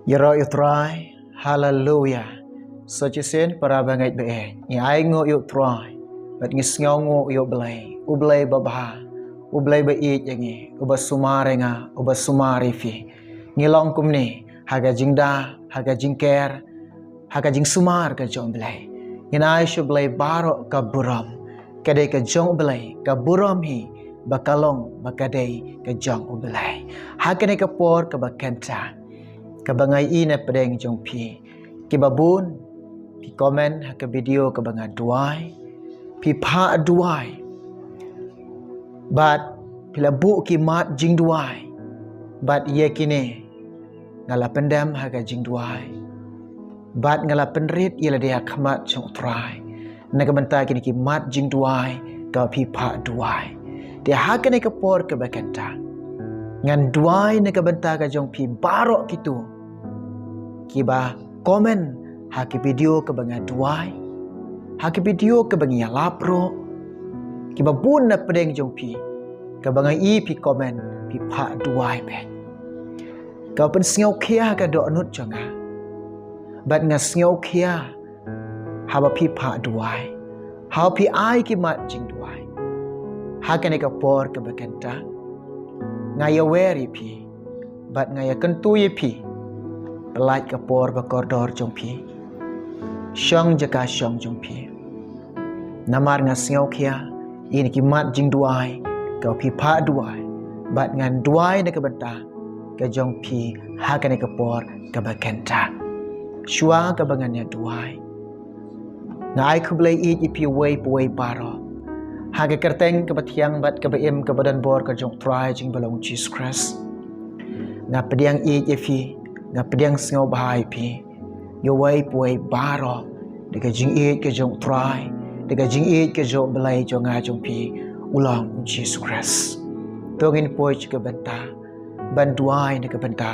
Yero yutrai, hallelujah. So chisen para bangai be, ni ai ngo yutrai, bat ngis ngo yo ublay babha, ublay ba it yangi, uba sumarenga, uba sumari fi. Ngilong kumni, haga jingda, haga jingker, haga jing sumar ka jong blay. Ni ai shublay baro ka buram, kadai ka jong blay, ka buram hi, bakalong bakadai ka jong ublay. Hakane ka por ka bakenta. Kabangai ina pedeng jong pi kibabun pi komen ha ke video kabanga duai pi pha duai bat pilabu ki mat jing duai bat ye kine ngala pendam ha ka jing duai bat ngala penrit ila dia khamat jong trai na ka banta kini ki mat jing duai ka pi pha duai dia ha kene ka por ka bakanta ngan duai na ka banta ka jong pi barok kitu kiba komen ha ki video ka banga duai ha ki video ka bangi lapro kiba bun na pedeng jong pi ka banga i pi komen pi pha duai be ka pen sngo khia ka do nut changa bat nga sngo khia ha ba pi pha duai ha pi ai ki mat jing duai ha ka ne ka por ka bakanta nga ya weri pi bat nga ya kentu ye pi pelaj kapor bakordor jong pi syong jaka syong jong pi namar nga sngo khia ini ki mat jing duai ka pi pha duai bat ngan duai na ka banta ka jong pi ha ka ne kapor ka bakenta shua ka bangan ya duai ngai khublai i pi wei baro ha ka kerteng ka bathiang bat ka baim ka badan bor ka jong try jing balong Jesus Christ na pediang i fi na pedang sngo bahai pi yo wei puai baro de ka jing e ke jong try de ka jing e ke jong belai jong nga jong pi ulang Jesus Christ tongin poi ka banta banduai de ka banta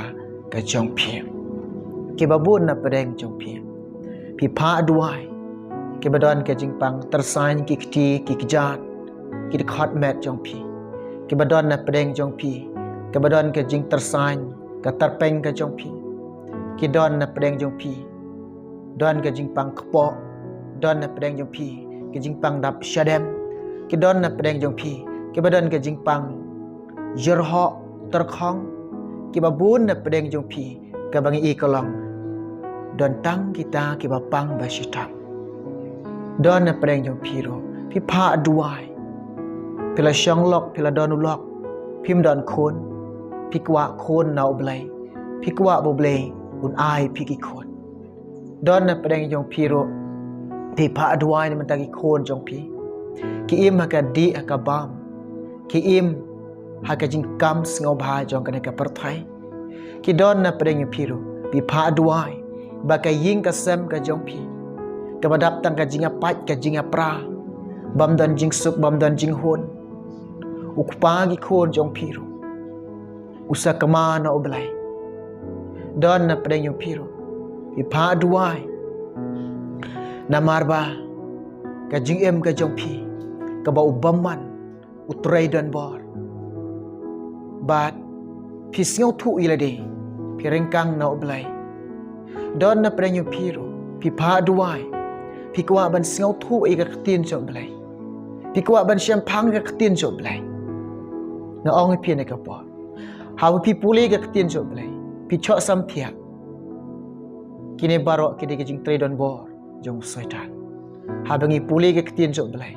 ka jong pi ke babun na pedang jong pi pi pha duai ke badon ke jing pang tersain ki kti ki kjat ki khot met jong pi ke badon na pedang jong pi ke badon ke jing tersain ka tarpeng ka jong pi ki don na pedeng jong pi don ka jing pang kpo don na pedeng jong pi ki jing pang dap shadem ki don na pedeng jong pi ki badon ka jing pang jerho terkhong ki babun na pedeng jong pi ka bangi i kolong don tang kita ki bapang basita don na pedeng jong pi ro pi pha duai pila shong lok pila don ulok pim don khon pi kwa khon nau blai pi kwa bo blai un ai piki khon don na pedeng jong pi ro pi pha duai na mantagi khon jong pi ki im ha ka di ha ka bam ki im ha ka jing kam sngo bha jong ka ne ka parthai ki don na pedeng jong pi ro pi pha duai ba ka ying ka sem ka jong pi ka badap tang ka jinga pat ka jinga pra bam dan jing suk bam dan jing hon ukpa gi khon jong pi ro usa kama na oblai don na pedeng yung piro ipa duai na marba ka jing em ka jong pi ka ba ubaman utray don bor bat pi sngo thu ilade pi rengkang na oblai don na pedeng yung piro pi pa duai pi kwa ban sngo thu i ka ktin jo blai pi kwa ban syam phang ka ktin jo blai na ong pi ne ka po ha pi puli ka ktin jo blai pi chok sam thiak kini barok kini ke jing tredon bor jong setan ha bangi puli ke ketien jok belai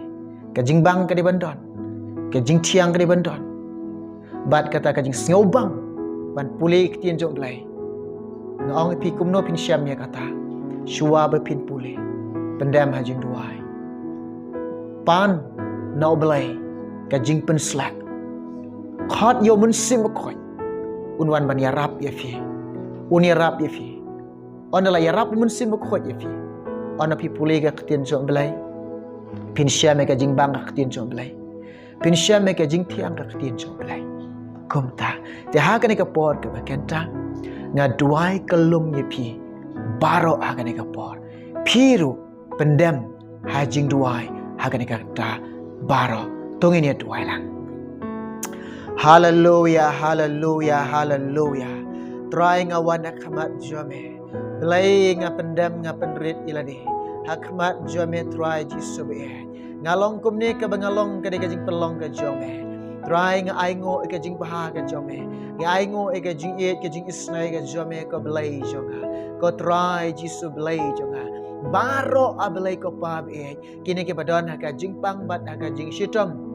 ke jing bang ke di bandon ke jing thiang ke di bandon bat kata ke jing sngo bang ban puli ke ketien jok belai ngong pi kumno pin syam ya kata shua be pin puli pendam ha jing duai pan no belai ke jing pen slak khot yo mun sim khoi unwan ban ya rap ya fi un ya rap ya fi on la ya rap mun sim khoi ya fi on pi puli ga ktien jong belai pin sha me ga jing bang ga ktien jong belai pin sha me ga jing thiang ga ktien jong belai kum ta te ha ka ne ka por ka ba ken ta nga duai kalum ya fi baro ha ka ne ka por phiru pendem ha jing duai ha ka ne ka ta baro tongin ya duai lang. Hallelujah, hallelujah, hallelujah. try ngawan akhamat jome belai ngapendam ngapenrit iladi hakmat jome try jisu be ngalong kumne ka bangalong ka dikajing pelong ka jome try nga aingo ka jing baha ka jome nga aingo ka jing ka jing isnai ka jome ko belai jonga ko try jisu belai jonga baro ablay ko pab kini ke badon ka jing pang bat ka jing shitom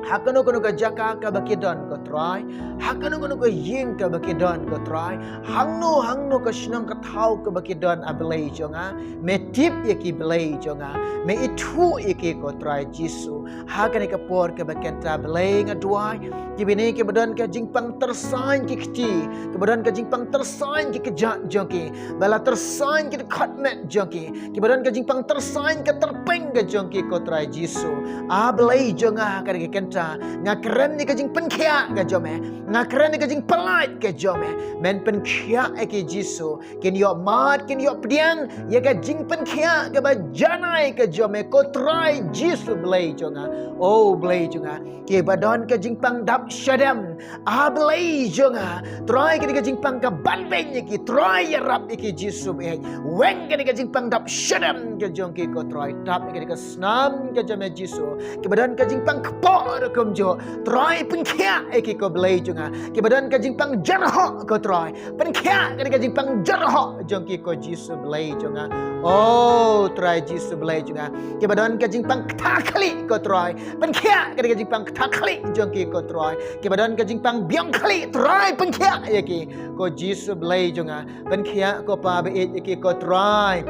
hakano kono ka jaka ka bakidon ko try hakano kono ka yim ka bakidon ko try hangno ka shnang ka thau ka bakidon ablay jonga me tip yaki blay jonga me itu yaki ko try jisu hakane ka por ka bakenta blay nga duai kibini ke badon ka jingpang tersain ki kti ke badon ka jingpang tersain ki kejat jongki bala tersain ki khatmet jongki ke badon ka jingpang tersain ka terpeng ka jongki ko try jisu ablay jonga hakane ka nga keren ni kajing penkhia ka jome nga keren ni kajing pelait ka jome men penkhia ke jisu ken yo mat ken yo pdian ye ka jing penkhia ka ba janai ka jome ko try jisu blai jonga oh blai jonga ke badon ka jing pang dap shadam a blai jonga try ke jing pang ka ban ben ki try ya rap ke jisu be wen ke jing pang dap shadam ka jongki ko try tap ke ka snam ka jome jisu ke badon ka jing pang kpo kum jo try penkhia ki ko blai jonga ke badan ka jingpang jarho ko try penkhia ka jingpang jarho jongki ko jisu blai jonga oh try jisu blai jonga ke badan ka jingpang thakli ko try penkhia ka jingpang thakli jongki ko try ke badan ka jingpang biang khli try penkhia ki ko jisu blai jonga penkhia ko pa be ki ko try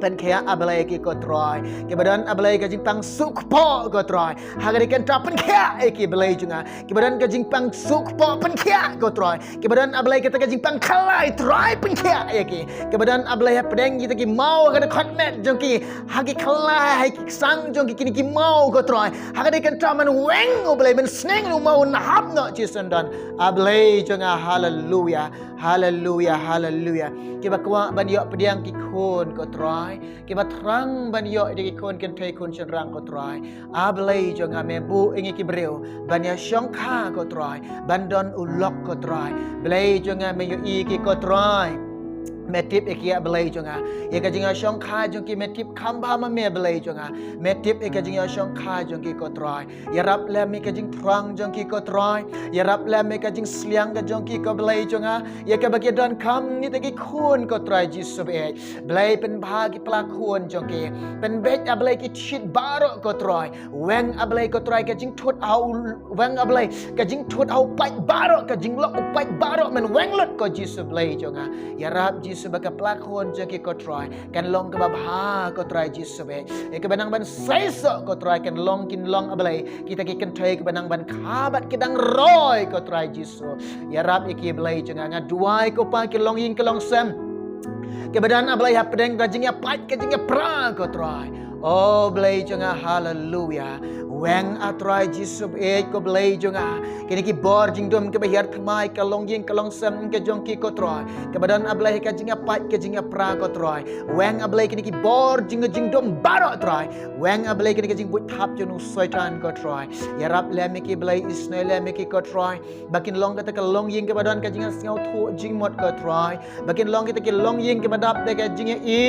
penkhia ablay ki ko try ke badan ablay ka jingpang sukpo ko try hagari kan ta penkhia ki blay junga ke badan ka jingpang sukpo penkhia ko try ke badan ablay ka jingpang khalai try penkhia ki ke badan ablay pedeng kita ki mau ka khatmet jongki hagi khalai ki sang jongki kini ki mau ko try hagari kan ta man weng oblay men sneng lu mau nahap no chisandan ablay junga hallelujah hallelujah hallelujah ke bakwa ban yo pedang ki khon ko try ke batrang ban yo de ki khon ken thai khon chen rang ko try ablay jonga me bu ingi ki breu ban ya shong kha ko try ban don ulok ko try blay jonga me yo i ki ko try metip ekia belai jonga ye ka jinga shong kha jong ki metip khamba ma me belai jonga metip e ka jinga shong kha jong ki ko try ya rap la me ka jing thrang jong ki ko try ya rap la me ka jing sliang ka jong ki ko belai jonga ye ka bagi don kam ni te ki khun ko try jisu be belai pen bha ki pla khun jong ki pen bet ablai ki chit baro ko try weng ablai ko try ka jing thut au weng ablai ka jing thut au pai baro ka jing lo pai baro men weng lot ko jisu belai jonga ya rap sebagai pelakon jaki ko try kan long ke babha ko try jisu be e ke banang ban saiso ko try kan long kin long ablay kita ki kan try ke banang ban khabat kidang roy ko try jisu ya rab iki blay jenga nga duai ko pa ki long yin ke long sem ke badan ablay hap pedeng gajing ya pat ke jing ya pra ko try oh blay jenga hallelujah weng atrai jisu e ko blay jonga kini ki bor jing dom ke bahir thmai ka long yin ka long sam ke jong ki ko troy ke badan ablay ka jinga pat ke jinga pra ko troy weng ablay kini ki bor jing dom baro troy weng ablay kini ki jing but thap jonu soitan ko troy ya rap le me ki blay isne le me ki ko troy bakin long ka ta ka long yin ke badan ka jinga siau thu jing mot ko troy bakin long kita ki long yin ke badap de ka jinga i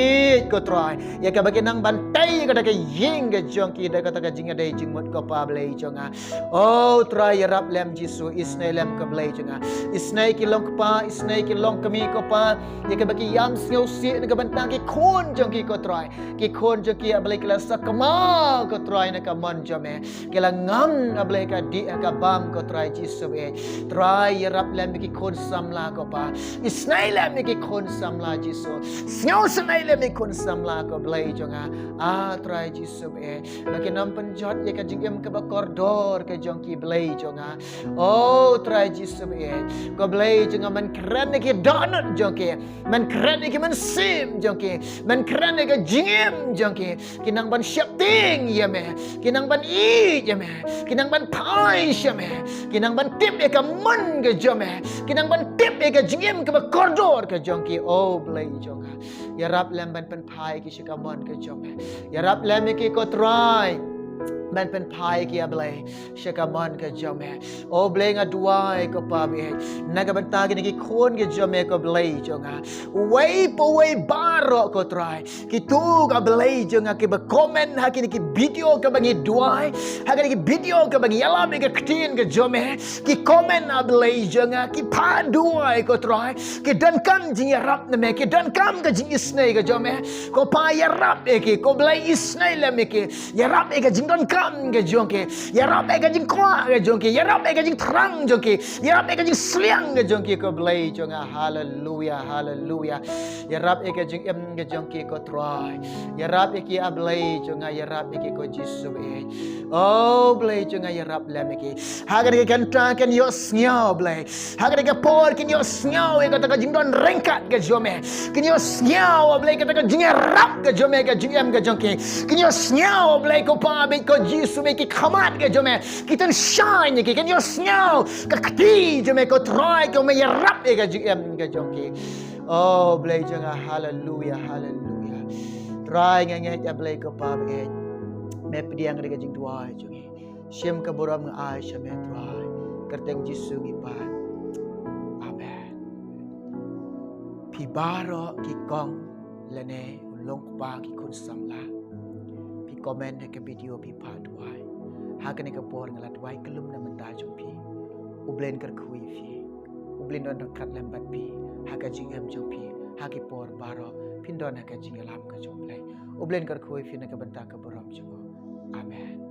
ko troy ya ka bakin nang bantai ka ta ka yin ke jong ki de ka ta ka jinga de jing ko pa blay jonga oh try rap lem jisu isnai lem ka blay jonga isnai ki long pa isnai ki long kami ko pa ye ka baki yam siau si ne ka bantang ki khon jong ki ko try ki khon jong ki ablay kala sakama ko try ne ka mon jome kala ngam ablay ka di ka bam ko try jisu e try rap lem ki khon samla ko pa isnai lem ki khon samla jisu siau snai lem ki khon samla ko blay jonga try jisu e baki nam penjot ye ka jingem ke bakordor ke jongki blay jonga oh try jisu be ko blay jonga man keren ke donut jongki man keren ke man sim jongki man keren ke jingem jongki kinang ban shopping ya me kinang ban eat ya me kinang ban pai ya me kinang ban tip ke man ke jome kinang ban tip ke jingem ke bakordor ke jongki oh blay jonga ya rap lemban pen pai ki shikamon ke jome ya rap lem ke ko try มันเป็นพายเกียเบลชะกามันกับจอมโอเบลงาดวายกับปาเบนักบันตากินกิคนกับจอมกับเบลจงเว้ยปเว้ยบารอก็ตรายกิตูกับเบลจงกิบคอมเมนต์ฮักกินกิวิดีโอกับบังดวายฮักกินกิวิดีโอกับบังยาลาเบกับทีนกับจอมกิคอมเมนต์อัเบลจงกิพาดวายก็ตรายกิดันกันจิงยารับนเมกิดันกันกับจิงอิสเนยกับจอมก็พายารับเอกิก็เบลอิสเนยเลเมกิยารับเอกับจิงดันกันกับจงya rab eka jing kwa ke jongki ya rab eka jing terang jongki ya rab eka jing sliang ke jongki ko blai jonga haleluya haleluya ya rab eka jing em ke jongki ko try ya rab eki ablai jonga ya rab eki ko jisu oh blai jonga ya rab lam eki hagar ke kan ta kan yo sngau blai hagar ke por kin yo sngau e kata jing don rengkat ke jome kin yo sngau blai kata jing rab ke jome ke jing em ke jongki kin yo sngau blai ko pa be ko jisu me ki khamat ke jome kita shine ke kan yo sngau ka kti jome ko try ko me yarap e ka jm ke jongki oh blai janga haleluya haleluya try nge ya blai ko pa be me pediang ke jing dua jongi shem ka boram ng ai shame try kerteng jisu ngi pan amen pi baro ki kong lene long pa ki kun samla pi comment ke video pi pa dwai hakan ke por ngalat wai kelum na menta jompi ublen ker khui fi ublen don kat lembat pi haka jing em jompi haki por baro pindon haka jing lam ka jomplai ublen ker khui fi na ke benta ke borom jogo amen